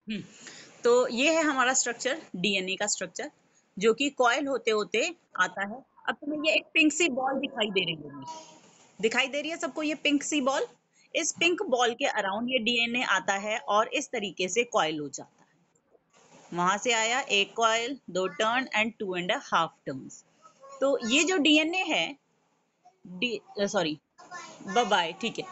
हम्म, तो ये है हमारा स्ट्रक्चर, डीएनए का स्ट्रक्चर, जो कि कॉइल होते होते आता है। अब तुम्हें ये एक पिंक सी बॉल दिखाई दे रही होगी, दिखाई दे रही है सबको ये पिंक सी बॉल। इस पिंक बॉल के अराउंड ये डीएनए आता है और इस तरीके से कॉइल हो जाता है। वहां से आया एक कॉइल, दो टर्न एंड 2.5 टर्न्स। तो ये जो डीएनए है, डी सॉरी, बाय, ठीक है।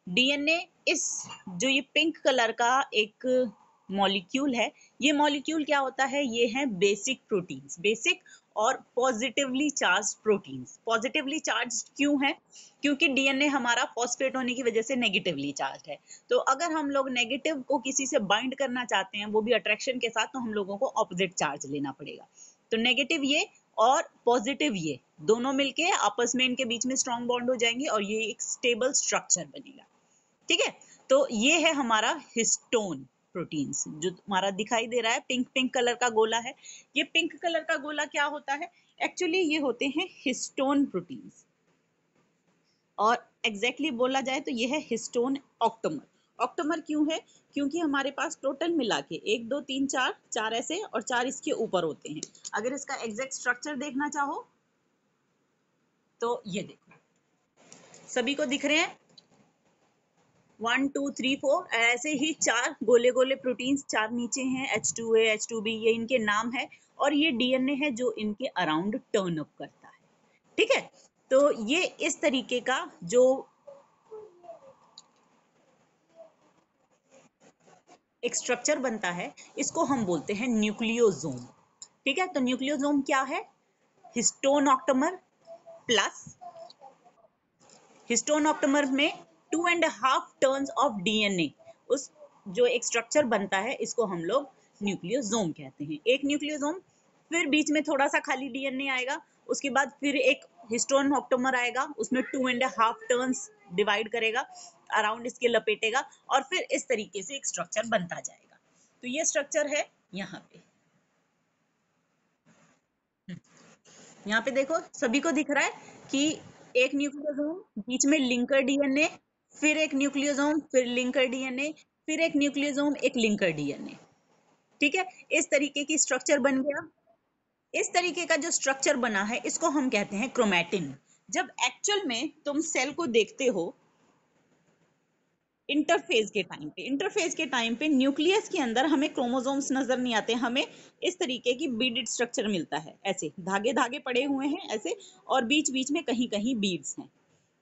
डीएनए, इस जो ये पिंक कलर का एक मॉलिक्यूल है, ये मॉलिक्यूल क्या होता है, ये है बेसिक प्रोटीन्स, बेसिक और positively charge proteins. Positively charge क्यों है? क्योंकि डीएनए हमारा फॉस्फेट होने की वजह से नेगेटिवली चार्ज है। तो अगर हम लोग नेगेटिव को किसी से बाइंड करना चाहते हैं, वो भी अट्रैक्शन के साथ, तो हम लोगों को ऑपोजिट चार्ज लेना पड़ेगा। तो नेगेटिव ये और पॉजिटिव ये दोनों मिलके आपस में इनके बीच में स्ट्रॉन्ग बॉन्ड हो जाएंगे और ये एक स्टेबल स्ट्रक्चर बनेगा। ठीक है, तो ये है हमारा हिस्टोन प्रोटीन्स, जो हमारा दिखाई दे रहा है पिंक पिंक कलर का गोला है। ये पिंक कलर का गोला क्या होता है? एक्चुअली ये होते हैं हिस्टोन प्रोटीन्स। और एग्जैक्टली बोला जाए तो ये है हिस्टोन ऑक्टोमर। ऑक्टोमर क्यों है? क्योंकि हमारे पास टोटल मिला के 1 2 3 4, 4 ऐसे और 4 इसके ऊपर होते हैं। अगर इसका एग्जैक्ट स्ट्रक्चर देखना चाहो तो ये देखो, सभी को दिख रहे हैं, 1 2 3 4, ऐसे ही 4 गोले गोले प्रोटीन्स, 4 नीचे हैं, H2A H2B, ये इनके नाम है। और ये डीएनए है जो इनके अराउंड टर्न अप करता है। ठीक है, तो ये इस तरीके का जो एक स्ट्रक्चर बनता है, इसको हम बोलते हैं न्यूक्लियोसोम। ठीक है, तो न्यूक्लियोसोम क्या है? Histone octamer plus, histone octamer में 2.5 टर्न्स ऑफ डीएनए, उस जो एक स्ट्रक्चर बनता है, इसको हम लोग न्यूक्लियोसोम कहते हैं। एक न्यूक्लियोसोम, फिर बीच में थोड़ा सा खाली डीएनए आएगा, उसके बाद फिर एक हिस्टोन ऑक्टोमर आएगा, उसमें 2.5 टर्न्स डिवाइड करेगा, अराउंड इसके लपेटेगा, और फिर इस तरीके से एक स्ट्रक्चर बनता जाएगा। तो ये स्ट्रक्चर है यहाँ पे। यहाँ पे देखो, सभी को दिख रहा है कि एक न्यूक्लियोसोम, बीच में लिंकर डीएनए, फिर एक न्यूक्लियोसोम, फिर लिंकर डीएनए, फिर एक न्यूक्लियोसोम, एक लिंकर डीएनए। ठीक है, इस तरीके की स्ट्रक्चर बन गया। इस तरीके का जो स्ट्रक्चर बना है, इसको हम कहते हैं क्रोमैटिन। जब एक्चुअल में तुम सेल को देखते हो इंटरफेज के टाइम पे न्यूक्लियस के अंदर हमें क्रोमोसोम्स नजर नहीं आते, हमें इस तरीके की बीडेड स्ट्रक्चर मिलता है, ऐसे धागे धागे पड़े हुए हैं ऐसे, और बीच बीच में कहीं कहीं बीड्स हैं।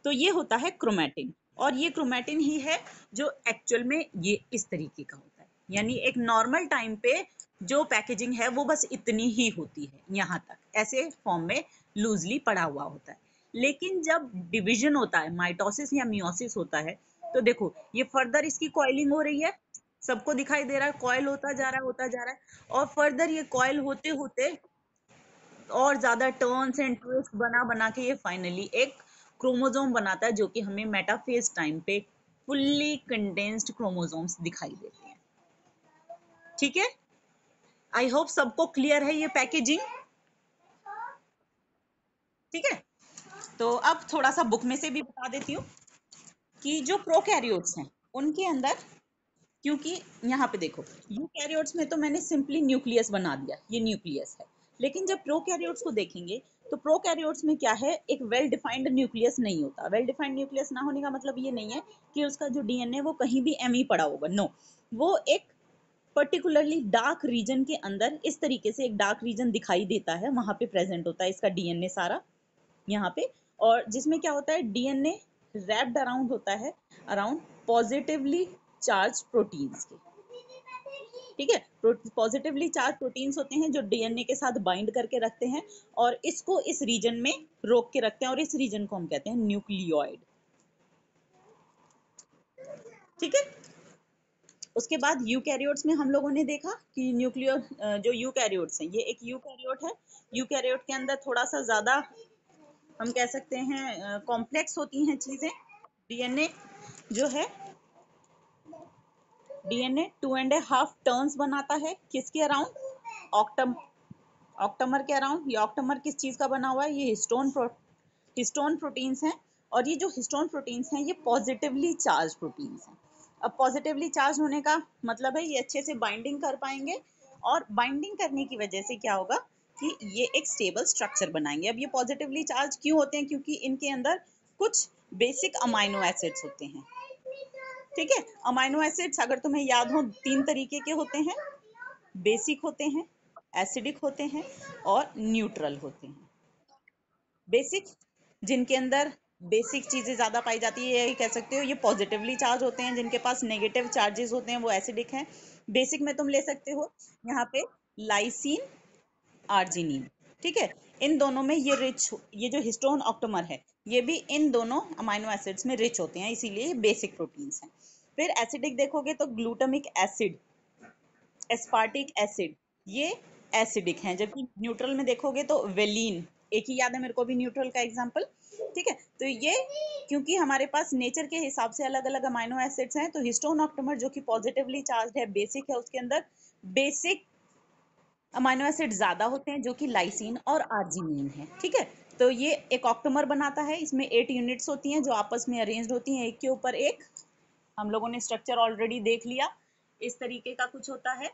तो ये होता है क्रोमैटिन, और ये क्रोमैटिन ही है जो एक्चुअल में ये इस तरीके का होता है। यानी एक नॉर्मल टाइम पे जो पैकेजिंग है वो बस इतनी ही होती है, यहाँ तक ऐसे फॉर्म में लूजली पड़ा हुआ होता है। लेकिन जब डिवीजन होता है, माइटोसिस या मियोसिस होता है, तो देखो ये फर्दर इसकी कॉइलिंग हो रही है, सबको दिखाई दे रहा है, कॉइल होता जा रहा है, होता जा रहा है, और फर्दर ये कॉइल होते होते और ज्यादा टर्न्स एंड ट्विस्ट बना बना के ये फाइनली एक क्रोमोसोम बनाता है, जो कि हमें मेटाफेज टाइम पे फुल्ली कंडेंस्ड क्रोमोसोम्स दिखाई देते हैं। ठीक है, आई होप सबको क्लियर है ये पैकेजिंग। ठीक है, तो अब थोड़ा सा बुक में से भी बता देती हूँ कि जो प्रोकैरियोट्स हैं उनके अंदर, क्योंकि यहाँ पे देखो यूकैरियोट्स में तो मैंने सिंपली न्यूक्लियस बना दिया, ये न्यूक्लियस है। लेकिन जब प्रोकैरियोट्स को देखेंगे तो प्रोकैरियोट्स में क्या है, एक वेल डिफाइंड न्यूक्लियस नहीं होता। वेल डिफाइंड न्यूक्लियस ना होने का मतलब ये नहीं है कि उसका जो डीएनए वो कहीं भी एम ही पड़ा होगा, नो। वो एक पर्टिकुलरली डार्क रीजन के अंदर, इस तरीके से एक डार्क रीजन दिखाई देता है, वहां पे प्रेजेंट होता है इसका डीएनए सारा, यहाँ पे। और जिसमें क्या होता है, डीएनए रैप्ड अराउंड होता है, अराउंड पॉजिटिवली चार्ज प्रोटीन्स के। ठीक है, पॉजिटिवली चार्ज प्रोटीन्स होते हैं जो डीएनए के साथ बाइंड करके रखते हैं और इसको इस रीजन में रोक के रखते हैं, और इस रीजन को हम कहते हैं न्यूक्लियोइड। ठीक है, उसके बाद यूकैरियोट्स में हम लोगों ने देखा कि न्यूक्लियो जो यूकैरियोट्स हैं, ये एक यूकैरियोट है। यूकैरियोट के अंदर थोड़ा सा ज्यादा, हम कह सकते हैं, कॉम्प्लेक्स होती हैं चीजें। डीएनए जो है, डीएनए 2.5 टर्न्स बनाता है, किसके अराउंड? ऑक्टम ऑक्टोमर के अराउंड। ये ऑक्टोमर किस चीज का बना हुआ है? ये हिस्टोन प्रोटीन्स हैं। और ये जो हिस्टोन प्रोटीन्स हैं, ये पॉजिटिवली चार्ज प्रोटीन्स हैं। अब पॉजिटिवली चार्ज होने का मतलब है ये अच्छे से बाइंडिंग कर पाएंगे, और बाइंडिंग करने की वजह से क्या होगा कि ये एक स्टेबल स्ट्रक्चर बनाएंगे। अब ये पॉजिटिवली चार्ज क्यों होते हैं? क्योंकि इनके अंदर कुछ बेसिक अमाइनो एसिड्स होते हैं। ठीक है, अमाइनो एसिड्स अगर तुम्हें याद हो 3 तरीके के होते हैं, बेसिक होते हैं, एसिडिक होते हैं और न्यूट्रल होते हैं। बेसिक, जिनके अंदर बेसिक चीजें ज्यादा पाई जाती है, ये कह सकते हो ये पॉजिटिवली चार्ज होते हैं। जिनके पास नेगेटिव चार्जेस होते हैं वो एसिडिक हैं। बेसिक में तुम ले सकते हो यहाँ पे लाइसिन, आर्जिनिन। ठीक है, इन दोनों में ये रिच, ये जो हिस्टोन ऑक्टोमर है ये भी इन दोनों अमाइनो एसिड्स में रिच होते हैं, इसीलिए ये बेसिक प्रोटीन्स हैं। फिर एसिडिक देखोगे तो ग्लूटामिक एसिड, एस्पार्टिक एसिड, ये एसिडिक हैं। जबकि न्यूट्रल में देखोगे तो वेलिन, एक ही याद है मेरे को भी न्यूट्रल का एग्जांपल। ठीक है, तो ये क्योंकि हमारे पास नेचर के हिसाब से अलग अलग अमाइनो एसिड्स हैं, तो हिस्टोन ऑक्टोमर जो कि पॉजिटिवली चार्ज है, बेसिक है, उसके अंदर बेसिक अमाइनो एसिड ज्यादा होते हैं जो कि लाइसिन और आर्जिनिन है। ठीक है, तो ये एक ऑक्टोमर बनाता है, इसमें 8 यूनिट्स होती हैं जो आपस में अरेंज्ड होती हैं एक के ऊपर एक। हम लोगों ने स्ट्रक्चर ऑलरेडी देख लिया, इस तरीके का कुछ होता है।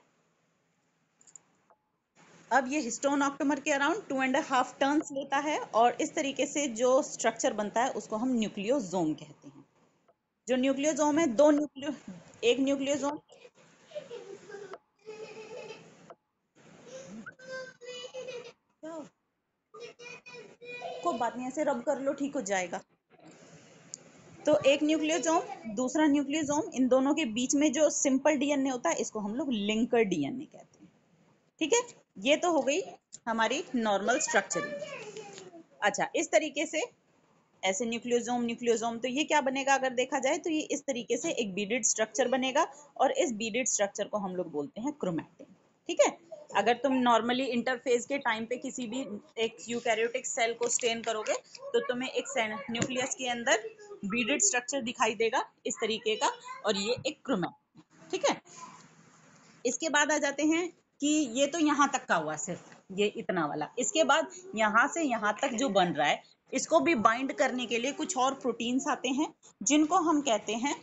अब ये हिस्टोन ऑक्टोमर के अराउंड 2.5 टर्न्स लेता है, और इस तरीके से जो स्ट्रक्चर बनता है उसको हम न्यूक्लियोसोम कहते हैं। जो न्यूक्लियोसोम है, एक न्यूक्लियोसोम, को बात नहीं, ऐसे रब कर लो ठीक हो जाएगा। तो एक न्यूक्लियोसोम, दूसरा न्यूक्लियोसोम, इन दोनों के बीच में जो सिंपल डीएनए होता है इसको हम लोग लिंकर डीएनए कहते हैं। ठीक है, ये तो हो गई हमारी नॉर्मल स्ट्रक्चरिंग। अच्छा, इस तरीके से ऐसे न्यूक्लियोसोम न्यूक्लियोसोम, तो ये क्या बनेगा अगर देखा जाए तो ये इस तरीके से एक बीडेड स्ट्रक्चर बनेगा, और इस बीडेड स्ट्रक्चर को हम लोग बोलते हैं क्रोमैटिन। ठीक है, अगर तुम नॉर्मली इंटरफेज के टाइम पे किसी भी एक यूकैरियोटिक सेल को स्टेन करोगे तो तुम्हें एक न्यूक्लियस के अंदर बीडेड स्ट्रक्चर दिखाई देगा इस तरीके का, और ये एक क्रोमैटिन। ठीक है, इसके बाद आ जाते हैं कि ये तो यहाँ तक का हुआ, सिर्फ ये इतना वाला। इसके बाद यहाँ से यहाँ तक जो बन रहा है इसको भी बाइंड करने के लिए कुछ और प्रोटीन्स आते हैं जिनको हम कहते हैं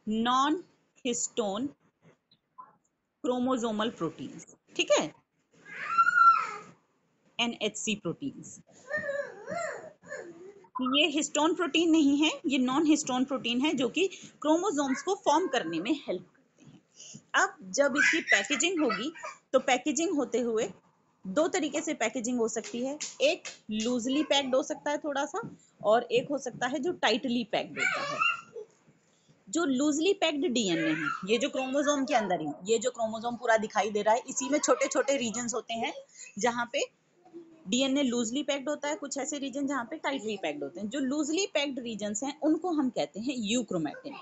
नॉन हिस्टोन क्रोमोसोमल प्रोटीन्स। ठीक है, NHC प्रोटीन्स। ये हिस्टोन प्रोटीन नहीं है, ये नॉन हिस्टोन प्रोटीन है जो कि क्रोमोसोम्स को फॉर्म करने में हेल्प करते हैं। अब जब इसकी पैकेजिंग होगी तो पैकेजिंग होते हुए दो तरीके से पैकेजिंग हो सकती है। एक लूजली पैक्ड हो सकता है थोड़ा सा, और एक हो सकता है जो टाइटली पैक्ड होता है। जो लूजली पैक्ड डीएनए है, ये जो क्रोमोसोम के अंदर है, ये जो क्रोमोसोम पूरा दिखाई दे रहा है, इसी में छोटे छोटे रीजन्स होते हैं जहाँ पे डीएनए लूजली पैक्ड होता है, कुछ ऐसे रीजन जहाँ पे टाइटली पैक्ड होते हैं। जो लूजली पैक्ड रीजन्स हैं उनको हम कहते हैं यूक्रोमैटिन।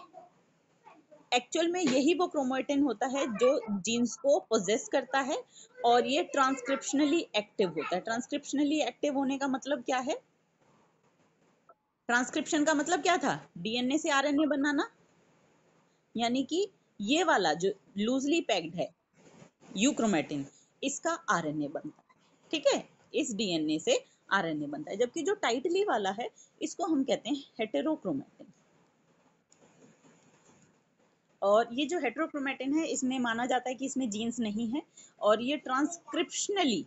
एक्चुअल में यही वो क्रोमैटिन होता है जो जीन्स को पोजेस करता है, और ये ट्रांसक्रिप्शनली एक्टिव होता है। ट्रांसक्रिप्शनली एक्टिव होने का मतलब क्या है? ट्रांसक्रिप्शन का मतलब क्या था? डीएनए से आरएनए बनाना। यानी कि ये वाला जो लूजली पैक्ड है यूक्रोमैटिन, इसका आरएनए बनता है। ठीक है, इस डीएनए से आरएनए बनता है। जबकि जो टाइटली वाला है इसको हम कहते हैं हेटेरोक्रोमैटिन। और ये जो हेटेरोक्रोमैटिन है इसमें माना जाता है कि इसमें जीन्स नहीं है, और ये ट्रांसक्रिप्शनली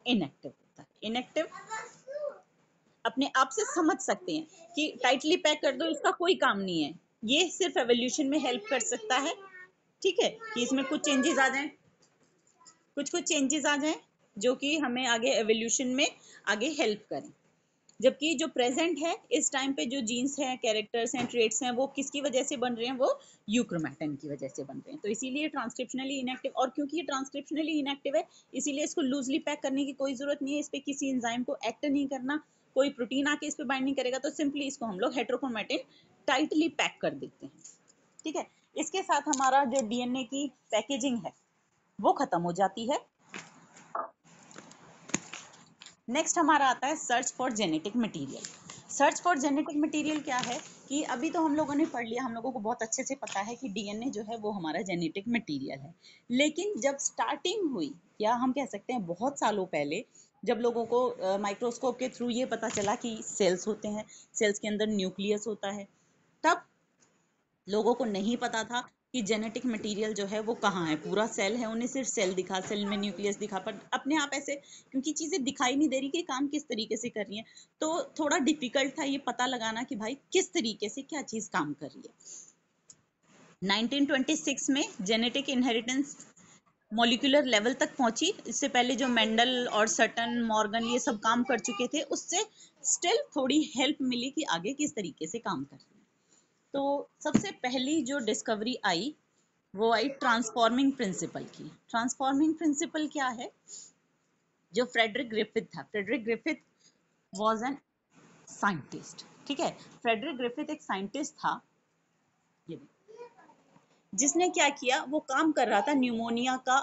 इनएक्टिव होता है। इनएक्टिव अपने आप से समझ सकते हैं कि टाइटली पैक कर दो, इसका कोई काम नहीं है, ये सिर्फ एवोल्यूशन में हेल्प कर सकता है। ठीक है, कि इसमें कुछ चेंजेस आ जाएं, कुछ कुछ चेंजेस आ जाएं जो कि हमें आगे एवोल्यूशन में आगे हेल्प करें। जबकि जो प्रेजेंट है इस टाइम पे जो जीन्स हैं, कैरेक्टर्स हैं, ट्रेट्स हैं, वो किसकी वजह से बन रहे हैं? वो यूक्रोमैटिन की वजह से बन रहे हैं। तो इसीलिए ट्रांसक्रिप्शनली इनएक्टिव, और क्योंकि ये ट्रांसक्रिप्शनली इनएक्टिव है इसीलिए इसको लूजली पैक करने की कोई जरूरत नहीं है। इस पे किसी एंजाइम को एक्ट नहीं करना, कोई प्रोटीन आके इस पे बाइंड नहीं करेगा, तो सिंपली इसको हम लोग हेटेरोक्रोमैटिन टाइटली पैक कर देते हैं। ठीक है, इसके साथ हमारा जो डीएनए की पैकेजिंग है वो खत्म हो जाती है। नेक्स्ट हमारा आता है search for genetic material. Search for genetic material क्या है कि अभी तो हम लोगों ने पढ़ लिया, हम लोगों को बहुत अच्छे से पता है कि डीएनए जो है वो हमारा जेनेटिक मटेरियल है। लेकिन जब स्टार्टिंग हुई, या हम कह सकते हैं बहुत सालों पहले, जब लोगों को माइक्रोस्कोप के थ्रू ये पता चला कि सेल्स होते हैं, सेल्स के अंदर न्यूक्लियस होता है, तब लोगों को नहीं पता था कि जेनेटिक मटेरियल जो है वो कहाँ है, पूरा सेल है, उन्हें सिर्फ सेल दिखा, सेल में न्यूक्लियस दिखा, पर अपने आप ऐसे क्योंकि चीजें दिखाई नहीं दे रही कि काम किस तरीके से कर रही है, तो थोड़ा डिफिकल्ट था ये पता लगाना कि भाई किस तरीके से क्या चीज काम कर रही है। 1926 में जेनेटिक इनहेरिटेंस मॉलिक्यूलर लेवल तक पहुंची। इससे पहले जो मेंडल और सटन मॉर्गन ये सब काम कर चुके थे, उससे स्टिल थोड़ी हेल्प मिली कि आगे किस तरीके से काम कर रही है। तो सबसे पहली जो डिस्कवरी आई वो आई ट्रांसफॉर्मिंग प्रिंसिपल की। ट्रांसफॉर्मिंग प्रिंसिपल क्या है? जो फ्रेडरिक ग्रिफिथ था, Frederick Griffith was an scientist, ठीक है। फ्रेडरिक ग्रिफिथ एक साइंटिस्ट था, ये जिसने क्या किया, वो काम कर रहा था न्यूमोनिया का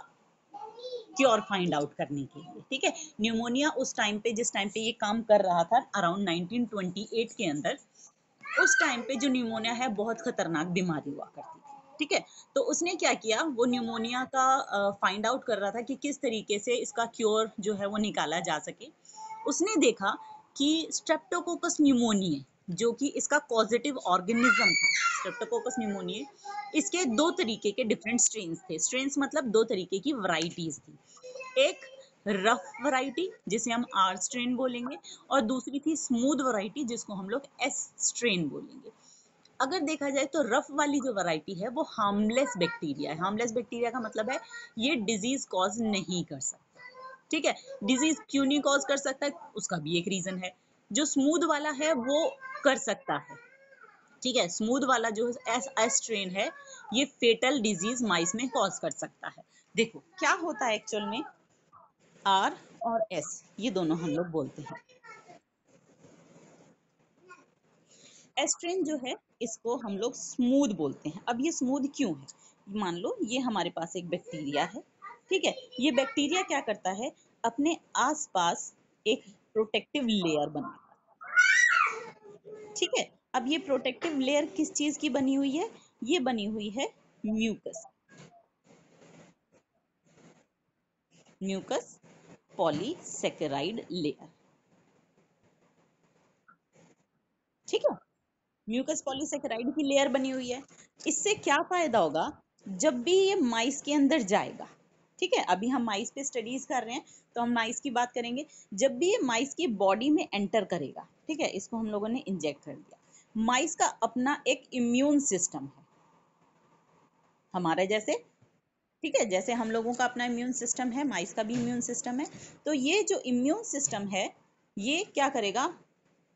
क्योर फाइंड आउट करने के लिए, ठीक है। न्यूमोनिया उस टाइम पे, जिस टाइम पे ये काम कर रहा था अराउंड 1928 के अंदर, उस टाइम पे जो न्यूमोनिया है बहुत खतरनाक बीमारी हुआ करती थी, ठीक है। तो उसने क्या किया, वो न्यूमोनिया का फाइंड आउट कर रहा था कि किस तरीके से इसका क्योर जो है वो निकाला जा सके। उसने देखा कि स्ट्रेप्टोकोकस न्यूमोनिया, जो कि इसका पॉजिटिव ऑर्गेनिज्म था, स्ट्रेप्टोकोकस न्यूमोनिया, इसके दो तरीके के डिफरेंट स्ट्रेन्स थे। स्ट्रेन्स मतलब दो तरीके की वैरायटीज थी। एक रफ वैरायटी जिसे हम आर स्ट्रेन बोलेंगे, और दूसरी थी स्मूथ वैरायटी जिसको हम लोग एस स्ट्रेन बोलेंगे। अगर देखा जाए तो रफ वाली जो वैरायटी है वो हार्मलेस बैक्टीरिया है। हार्मलेस बैक्टीरिया का मतलब है ये डिजीज कॉज नहीं कर सकता, ठीक है। डिजीज क्यों नहीं कॉज कर सकता, उसका भी एक रीजन है। जो स्मूथ वाला है वो कर सकता है, ठीक है। स्मूथ वाला जो एस एस स्ट्रेन है, ये फेटल डिजीज माइस में कॉज कर सकता है। देखो क्या होता है एक्चुअल में, आर और एस ये दोनों हम लोग बोलते हैं। एस्ट्रेन जो है इसको हम लोग स्मूथ बोलते हैं। अब ये स्मूथ क्यों है? मान लो ये हमारे पास एक बैक्टीरिया है, ठीक है। ये बैक्टीरिया क्या करता है, अपने आसपास एक प्रोटेक्टिव लेयर बनाता है, ठीक है। अब ये प्रोटेक्टिव लेयर किस चीज की बनी हुई है? ये बनी हुई है म्यूकस, म्यूकस पॉलीसेकेराइड लेयर, ठीक है। म्यूकस पॉलीसेकेराइड की लेयर बनी हुई है। इससे क्या फायदा होगा, जब भी ये माइस के अंदर जाएगा, ठीक है। अभी हम माइस पे स्टडीज कर रहे हैं तो हम माइस की बात करेंगे। जब भी ये माइस की बॉडी में एंटर करेगा, ठीक है, इसको हम लोगों ने इंजेक्ट कर दिया। माइस का अपना एक इम्यून सिस्टम है, हमारे जैसे, ठीक है। जैसे हम लोगों का अपना इम्यून सिस्टम है, माइस का भी इम्यून सिस्टम है। तो ये जो इम्यून सिस्टम है, ये क्या करेगा,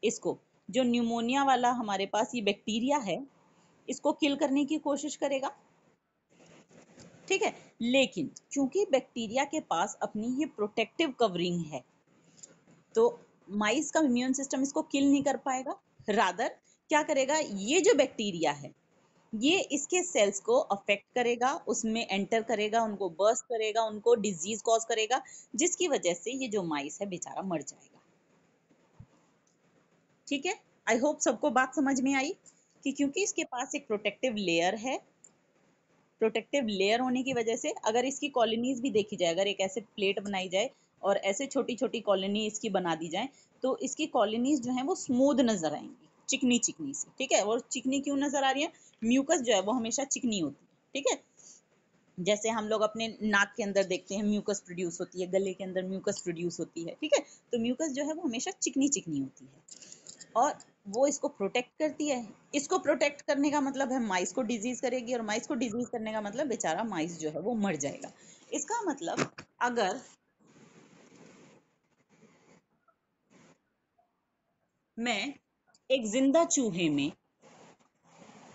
इसको जो न्यूमोनिया वाला हमारे पास ये बैक्टीरिया है, इसको किल करने की कोशिश करेगा, ठीक है। लेकिन क्योंकि बैक्टीरिया के पास अपनी ये प्रोटेक्टिव कवरिंग है, तो माइस का इम्यून सिस्टम इसको किल नहीं कर पाएगा। रादर क्या करेगा, ये जो बैक्टीरिया है ये इसके सेल्स को अफेक्ट करेगा, उसमें एंटर करेगा, उनको बर्स्ट करेगा, उनको डिजीज कॉज करेगा, जिसकी वजह से ये जो माइस है बेचारा मर जाएगा, ठीक है। आई होप सबको बात समझ में आई कि क्योंकि इसके पास एक प्रोटेक्टिव लेयर है, प्रोटेक्टिव लेयर होने की वजह से अगर इसकी कॉलोनीज भी देखी जाए, अगर एक ऐसे प्लेट बनाई जाए और ऐसे छोटी छोटी कॉलोनी इसकी बना दी जाए, तो इसकी कॉलोनीज जो है वो स्मूथ नजर आएंगी, चिकनी चिकनी सी, ठीक है। और चिकनी क्यों नजर आ रही है, म्यूकस जो है वो हमेशा चिकनी होती है, ठीक है। जैसे हम लोग अपने नाक के अंदर देखते हैं म्यूकस प्रोड्यूस होती है, गले के अंदर म्यूकस प्रोड्यूस होती है, ठीक है। तो म्यूकस जो है वो हमेशा चिकनी चिकनी होती है और वो इसको प्रोटेक्ट करती है। इसको प्रोटेक्ट करने का मतलब है माइस को डिजीज करेगी, और माइस को डिजीज करने का मतलब बेचारा माइस जो है वो मर जाएगा। इसका मतलब अगर मैं एक जिंदा चूहे में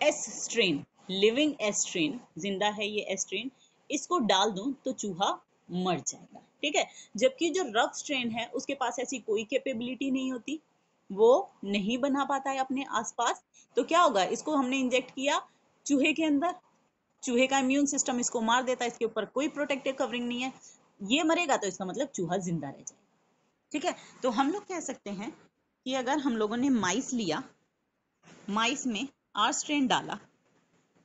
S strain, living S strain, जिंदा है ये एस स्ट्रेन, इसको डाल दूं तो चूहा मर जाएगा, ठीक है। जबकि जो रफ स्ट्रेन है उसके पास ऐसी कोई कैपेबिलिटी नहीं होती, वो नहीं बना पाता है अपने आसपास। तो क्या होगा, इसको हमने इंजेक्ट किया चूहे के अंदर, चूहे का इम्यून सिस्टम इसको मार देता है, इसके ऊपर कोई प्रोटेक्टिव कवरिंग नहीं है, ये मरेगा तो इसका मतलब चूहा जिंदा रह जाएगा, ठीक है। तो हम लोग कह सकते हैं कि अगर हम लोगों ने माइस लिया, माइस में आर स्ट्रेन डाला,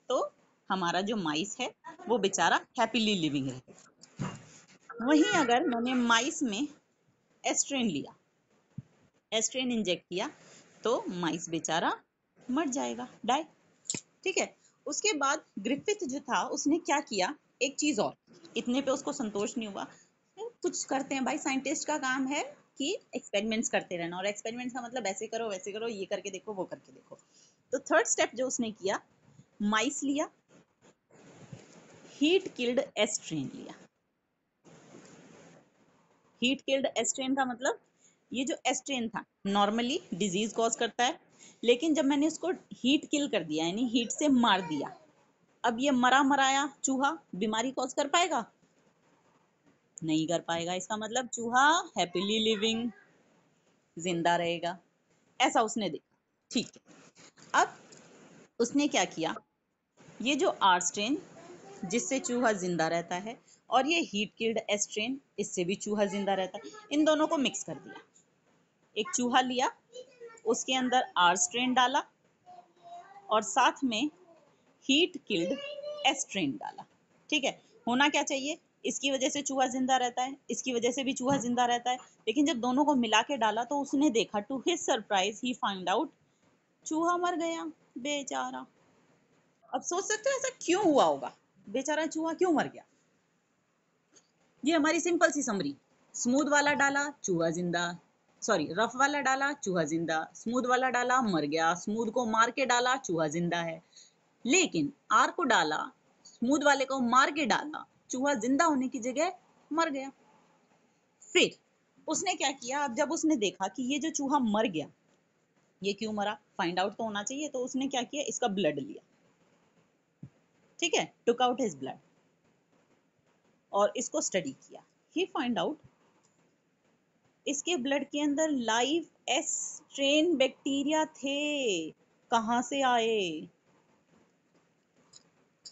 तो हमारा जो माइस है वो बेचारा हैप्पीली लिविंग रहे। वहीं अगर मैंने माइस में एस्ट्रेन लिया, एस्ट्रेन इंजेक्ट किया, तो माइस बेचारा मर जाएगा, डाई, ठीक है। उसके बाद ग्रिफिथ जो था उसने क्या किया, एक चीज और, इतने पे उसको संतोष नहीं हुआ, कुछ करते हैं भाई, साइंटिस्ट का काम है कि एक्सपेरिमेंट्स करते रहना, और एक्सपेरिमेंट्स का मतलब ऐसे करो वैसे करो, ये करके देखो वो करके देखो। तो थर्ड स्टेप जो उसने किया, माइस लिया, हीट किल्ड एस्ट्रेन लिया। हीट किल्ड एस्ट्रेन का मतलब, ये जो एस्ट्रेन था नॉर्मली डिजीज कॉज करता है, लेकिन जब मैंने उसको हीट किल कर दिया यानी हीट से मार दिया, अब ये मरा मराया चूहा बीमारी कॉज कर पाएगा? नहीं कर पाएगा। इसका मतलब चूहा हैप्पीली लिविंग, जिंदा रहेगा, ऐसा उसने देखा। ठीक है, अब उसने क्या किया, ये जो आर स्ट्रेन जिससे चूहा जिंदा रहता है और ये हीट किल्ड एस्ट्रेन इससे भी चूहा जिंदा रहता है, इन दोनों को मिक्स कर दिया। एक चूहा लिया, उसके अंदर आर स्ट्रेन डाला और साथ में हीट किल्ड एस्ट्रेन डाला। ठीक है, होना क्या चाहिए, इसकी वजह से चूहा जिंदा रहता है, इसकी वजह से भी चूहा जिंदा रहता है, लेकिन जब दोनों को मिला के डाला तो उसने देखा, to his surprise he find out, चूहा मर गया बेचारा। अब सोच सकते हो ऐसा क्यों हुआ होगा, बेचारा चूहा क्यों मर गया? ये हमारी सिंपल सी समरी, स्मूथ वाला डाला चूहा जिंदा, सॉरी रफ वाला डाला चूहा जिंदा, स्मूथ वाला डाला मर गया, स्मूथ को मार के डाला चूहा जिंदा है, लेकिन आर को डाला, स्मूथ वाले को मार के डाला, चूहा जिंदा होने की जगह मर गया। फिर उसने क्या किया, अब जब उसने देखा कि ये जो चूहा मर गया, ये क्यों मरा, फाइंड आउट तो होना चाहिए, तो उसने क्या किया, इसका ब्लड लिया। ठीक है, टुक आउट हिज ब्लड और इसको स्टडी किया। ही फाइंड आउट इसके ब्लड के अंदर लाइव एस स्ट्रेन बैक्टीरिया थे। कहां से आए?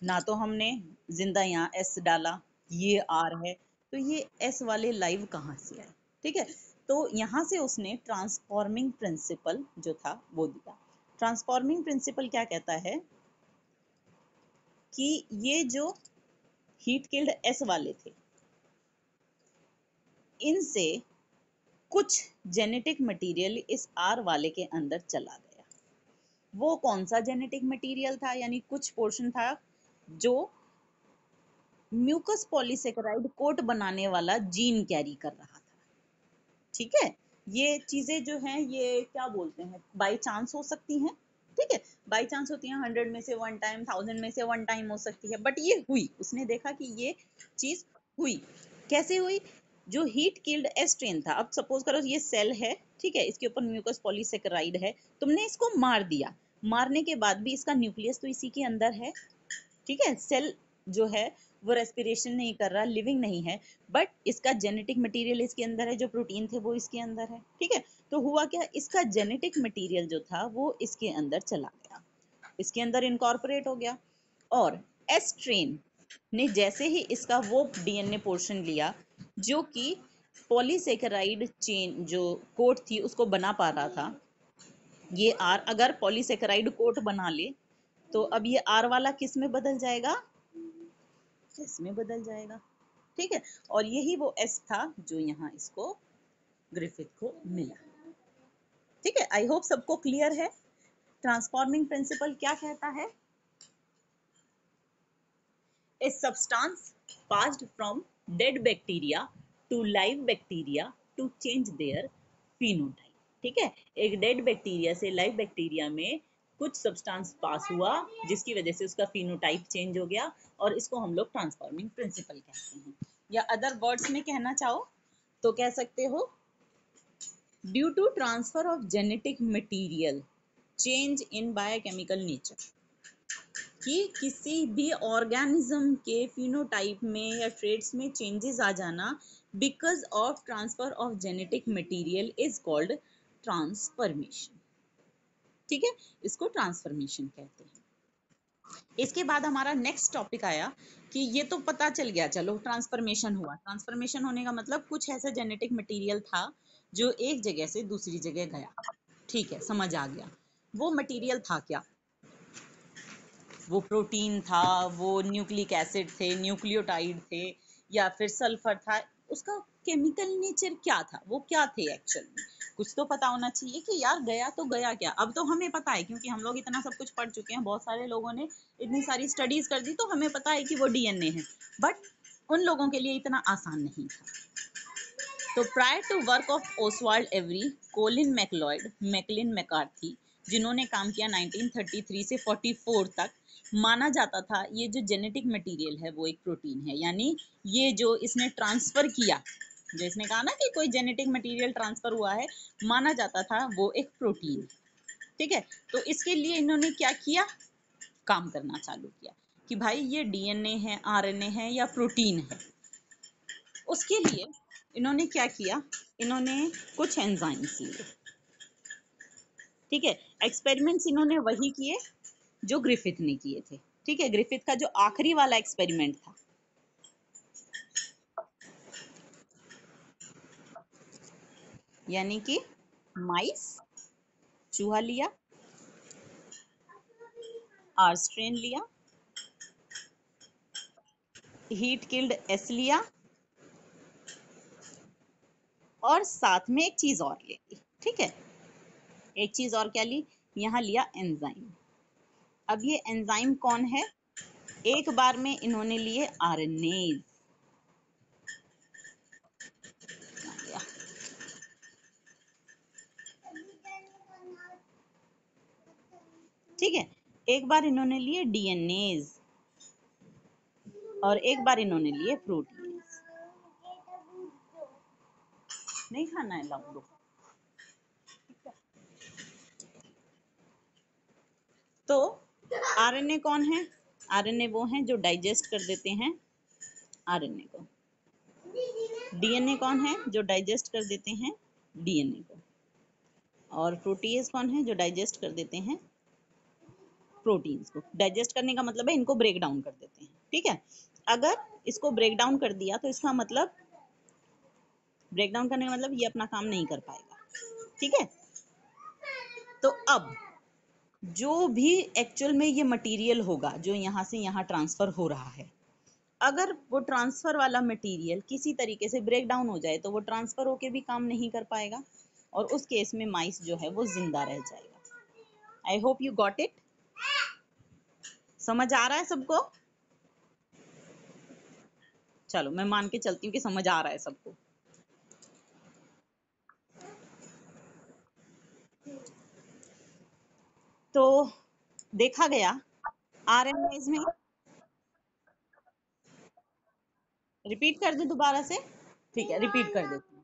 ना तो हमने जिंदा यहाँ एस डाला, ये आर है, तो ये एस वाले लाइव कहाँ से आए? ठीक है, तो यहाँ से उसने ट्रांसफॉर्मिंग प्रिंसिपल जो था वो दिया। ट्रांसफॉर्मिंग प्रिंसिपल क्या कहता है कि ये जो हीट किल्ड एस वाले थे, इनसे कुछ जेनेटिक मटेरियल इस आर वाले के अंदर चला गया। वो कौन सा जेनेटिक मटेरियल था, यानी कुछ पोर्शन था जो म्यूकस पॉलीसेकेराइड कोट बनाने वाला जीन कैरी कर रहा था। ठीक है, ये चीजें जो हैं ये क्या बोलते हैं, बाई चांस हो सकती हैं। ठीक है, बाई चांस होती हैं, 100 में से 1 टाइम, 1000 में से 1 टाइम हो सकती है, बट ये हुई, उसने देखा कि ये चीज हुई। कैसे हुई? जो हीट किल्ड एस्ट्रेन था, अब सपोज करो ये सेल है, ठीक है, इसके ऊपर म्यूकस पॉलीसेकेराइड है, तुमने इसको मार दिया, मारने के बाद भी इसका न्यूक्लियस तो इसी के अंदर है। ठीक है, सेल जो है वो रेस्पिरेशन नहीं कर रहा, लिविंग नहीं है, बट इसका जेनेटिक मटेरियल इसके अंदर है, जो प्रोटीन थे वो इसके अंदर है। ठीक है, तो हुआ क्या, इसका जेनेटिक मटेरियल जो था वो इसके अंदर चला गया, इसके अंदर इनकॉर्पोरेट हो गया, और एस्ट्रेन ने जैसे ही इसका वो डीएनए पोर्शन लिया जो कि पॉलीसेकेराइड चेन जो कोट थी उसको बना पा रहा था, ये आर अगर पॉलीसेकेराइड कोट बना ले तो अब ये आर वाला किस में बदल जाएगा, एस में बदल जाएगा। ठीक है, और यही वो एस था जो यहाँ इसको ग्रिफिथ को मिला। ठीक है, आई होप सबको क्लियर है। ट्रांसफॉर्मिंग प्रिंसिपल क्या कहता है, a substance passed from dead bacteria to live bacteria to change their phenotype. ठीक है, एक डेड बैक्टीरिया से लाइव बैक्टीरिया में कुछ सब्सटेंस पास हुआ जिसकी वजह से उसका फिनोटाइप चेंज हो गया, और इसको हम लोग ट्रांसफॉर्मिंग प्रिंसिपल कहते हैं। या अदर वर्ड्स में कहना चाहो तो कह सकते हो, due to transfer of genetic material change in biochemical nature, कि किसी भी ऑर्गेनिज्म के फिनोटाइप में या ट्रेड्स में चेंजेस आ जाना because of transfer of genetic material is called transformation. ठीक है, इसको ट्रांसफॉर्मेशन कहते हैं। इसके बाद हमारा नेक्स्ट टॉपिक आया कि ये तो पता चल गया, चलो ट्रांसफॉर्मेशन हुआ, ट्रांसफॉर्मेशन होने का मतलब कुछ ऐसा जेनेटिक मटेरियल था जो एक जगह से दूसरी जगह गया। ठीक है, समझ आ गया। वो मटेरियल था क्या, वो प्रोटीन था, वो न्यूक्लिक एसिड थे, न्यूक्लियोटाइड थे, या फिर सल्फर था, उसका केमिकल नेचर क्या था, वो क्या थे एक्चुअल में, कुछ तो पता होना चाहिए कि यार गया तो गया क्या। अब तो हमें पता है क्योंकि हम लोग इतना सब कुछ पढ़ चुके हैं, बहुत सारे लोगों ने इतनी सारी स्टडीज कर दी, तो हमें पता है कि वो डीएनए है, बट उन लोगों के लिए इतना आसान नहीं था। तो prior to work of Oswald Avery, Colin MacLeod, Maclyn McCarty, जिन्होंने काम किया 1933 से 44 तक, माना जाता था ये जो जेनेटिक मटेरियल है वो एक प्रोटीन है। यानी ये जो इसने ट्रांसफर किया, जो इसने कहा ना कि कोई जेनेटिक मटेरियल ट्रांसफर हुआ है, माना जाता था वो एक प्रोटीन है। ठीक है, तो इसके लिए इन्होंने क्या किया, काम करना चालू किया कि भाई ये डीएनए है, आरएनए है या प्रोटीन है। उसके लिए इन्होंने क्या किया, इन्होंने कुछ एंजाइम्स लिए। ठीक है, एक्सपेरिमेंट्स इन्होंने वही किए जो ग्रिफिथ ने किए थे। ठीक है, ग्रिफिथ का जो आखिरी वाला एक्सपेरिमेंट था, यानी कि माइस, चूहा लिया, आर स्ट्रेन लिया, हीट किल्ड एस लिया, और साथ में एक चीज और ले ली। ठीक है, एक चीज और क्या ली, यहाँ लिया एंजाइम। अब ये एंजाइम कौन है, एक बार में इन्होंने लिए आरएनए। ठीक है, एक बार इन्होंने लिए डीएनएज और एक बार इन्होंने लिए प्रोटीन्स। नहीं खाना है लाओ। तो आरएनए कौन है, आरएनए वो हैं जो डाइजेस्ट कर देते हैं आरएनए को। डीएनए कौन है, जो डाइजेस्ट कर देते हैं डीएनए को। और प्रोटीज कौन है, जो डाइजेस्ट कर देते हैं प्रोटीन्स को। डाइजेस्ट करने का मतलब है इनको ब्रेक डाउन कर देते हैं। ठीक है, अगर इसको ब्रेक डाउन कर दिया तो इसका मतलब, ब्रेक डाउन करने का मतलब ये अपना काम नहीं कर पाएगा। ठीक है, तो अब जो भी एक्चुअल में ये मटेरियल होगा जो यहाँ से यहाँ ट्रांसफर हो रहा है, अगर वो ट्रांसफर वाला मटेरियल किसी तरीके से ब्रेक डाउन हो जाए तो वो ट्रांसफर होके भी काम नहीं कर पाएगा, और उस केस में माइस जो है वो जिंदा रह जाएगा। I hope you got it. समझ आ रहा है सबको? चलो मैं मान के चलती हूँ कि समझ आ रहा है सबको। तो देखा गया आरएनएज में, रिपीट कर दूं दोबारा से? ठीक है, रिपीट कर देती हूँ।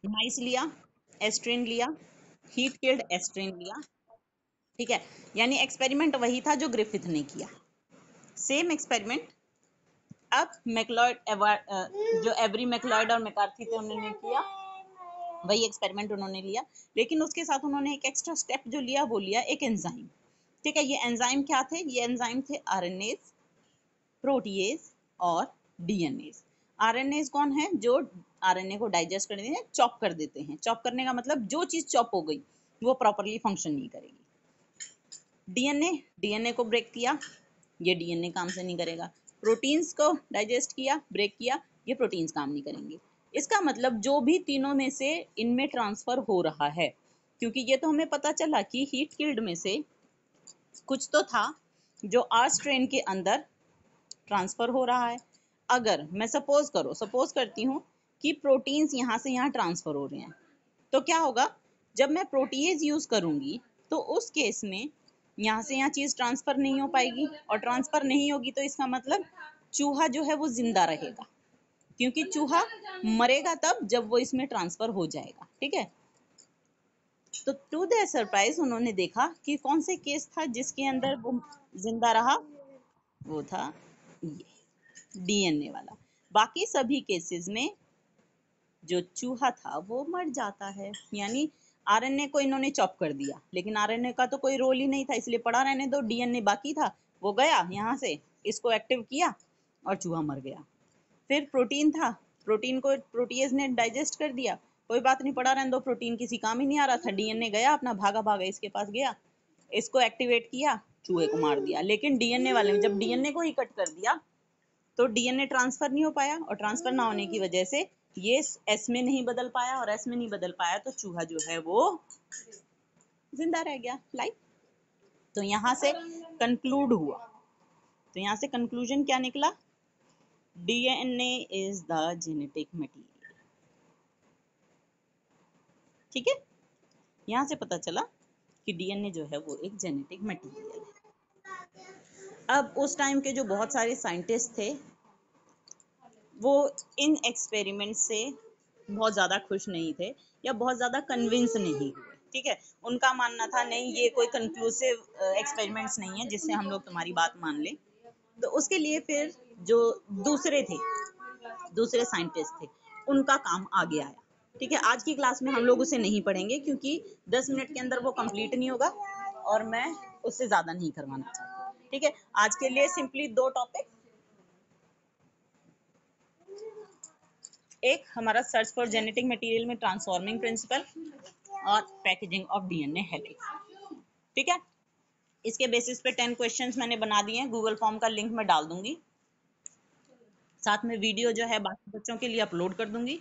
माइस लिया, एस्ट्रिन लिया, हीट किल्ड एस्ट्रिन लिया। ठीक है, यानी एक्सपेरिमेंट वही था जो ग्रिफिथ ने किया, सेम एक्सपेरिमेंट। अब मैकलॉयड, जो एवरी मैकलॉयड और मैकार्थी थे उन्होंने किया, वही एक्सपेरिमेंट उन्होंने लिया, लेकिन उसके साथ उन्होंने एक एक्स्ट्रा स्टेप जो लिया वो लिया एक एंजाइम। ठीक है, ये एंजाइम क्या थे, ये एंजाइम थे आरएनएज, प्रोटीएज और डीएनएज। आरएनएज कौन है, जो आरएनए को डाइजेस्ट कर देते हैं, चॉप कर देते हैं। चॉप करने का मतलब जो चीज चॉप हो गई वो प्रॉपरली फंक्शन नहीं करेगी। डीएनए, डीएनए को ब्रेक किया, ये डीएनए काम से नहीं करेगा। प्रोटीन्स को डाइजेस्ट किया, ब्रेक किया, ये प्रोटीन्स काम नहीं करेंगे। इसका मतलब जो भी तीनों में से इनमें ट्रांसफर हो रहा है, क्योंकि ये तो हमें पता चला कि हीट किल्ड में से कुछ तो था जो आर स्ट्रेन के अंदर ट्रांसफर हो रहा है। अगर मैं सपोज करती हूँ कि प्रोटीन्स यहाँ से यहाँ ट्रांसफर हो रहे हैं, तो क्या होगा, जब मैं प्रोटीएज यूज करूंगी तो उस केस में यहाँ से यहाँ चीज ट्रांसफर नहीं हो पाएगी, और ट्रांसफर नहीं होगी तो इसका मतलब चूहा जो है वो जिंदा रहेगा, क्योंकि चूहा मरेगा तब जब वो इसमें ट्रांसफर हो जाएगा। ठीक है, तो टू देयर सरप्राइज उन्होंने देखा कि कौन से केस था जिसके अंदर वो जिंदा रहा, वो था ये डीएनए वाला। बाकी सभी केसेस में जो चूहा था वो मर जाता है। यानी आरएनए को इन्होंने चॉप कर दिया, लेकिन आरएनए का तो कोई रोल ही नहीं था, इसलिए पड़ा रहने दो। डीएनए बाकी था, वो गया यहाँ से, इसको एक्टिव किया और चूहा मर गया। फिर प्रोटीन था, प्रोटीन को प्रोटीएज ने डाइजेस्ट कर दिया, कोई बात नहीं, पड़ा रहने दो, प्रोटीन किसी काम ही नहीं आ रहा था। डीएनए गया अपना, भागा भागा इसके पास गया, इसको एक्टिवेट किया, चूहे को मार दिया। लेकिन डीएनए वाले में जब डीएनए को ही कट कर दिया तो डीएनए ट्रांसफर नहीं हो पाया, और ट्रांसफर ना होने की वजह से ये एस में नहीं बदल पाया, और एस में नहीं बदल पाया तो चूहा जो है वो जिंदा रह गया, लाइक। तो यहाँ से कंक्लूड हुआ, तो यहाँ से कंक्लूजन क्या निकला? DNA is the genetic material. ठीक है, यहाँ से पता चला कि डीएनए जो है वो एक जेनेटिक मटेरियल है। अब उस टाइम के जो बहुत सारे साइंटिस्ट थे वो इन एक्सपेरिमेंट से बहुत ज़्यादा खुश नहीं थे या बहुत ज़्यादा कन्विंस नहीं हुए। ठीक है, उनका मानना था नहीं ये कोई कंक्लूसिव एक्सपेरिमेंट्स नहीं है जिससे हम लोग तुम्हारी बात मान लें। तो उसके लिए फिर जो दूसरे साइंटिस्ट थे उनका काम आगे आया। ठीक है, आज की क्लास में हम लोग उसे नहीं पढ़ेंगे क्योंकि 10 मिनट के अंदर वो कंप्लीट नहीं होगा और मैं उससे ज़्यादा नहीं करवाना चाहती। ठीक है, आज के लिए सिंपली 2 टॉपिक, एक हमारा सर्च फॉर जेनेटिक मटेरियल में ट्रांसफॉर्मिंग प्रिंसिपल और पैकेजिंग ऑफ डीएनए हेलिक्स। ठीक है, इसके बेसिस पे 10 क्वेश्चंस मैंने बना दिए हैं, गूगल फॉर्म का लिंक मैं डाल दूंगी, साथ में वीडियो जो है बाकी बच्चों के लिए अपलोड कर दूंगी।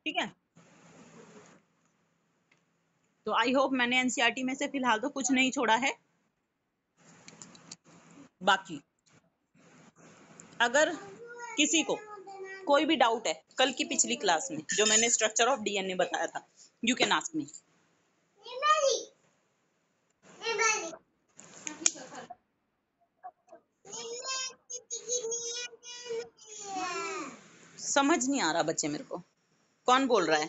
ठीक है, तो आई होप मैंने एनसीईआरटी में से फिलहाल तो कुछ नहीं छोड़ा है। बाकी अगर किसी को कोई भी डाउट है कल की पिछली क्लास में जो मैंने स्ट्रक्चर ऑफ डीएनए बताया था, यू कैन आस्क मी। समझ नहीं आ रहा बच्चे मेरे को, कौन बोल रहा है?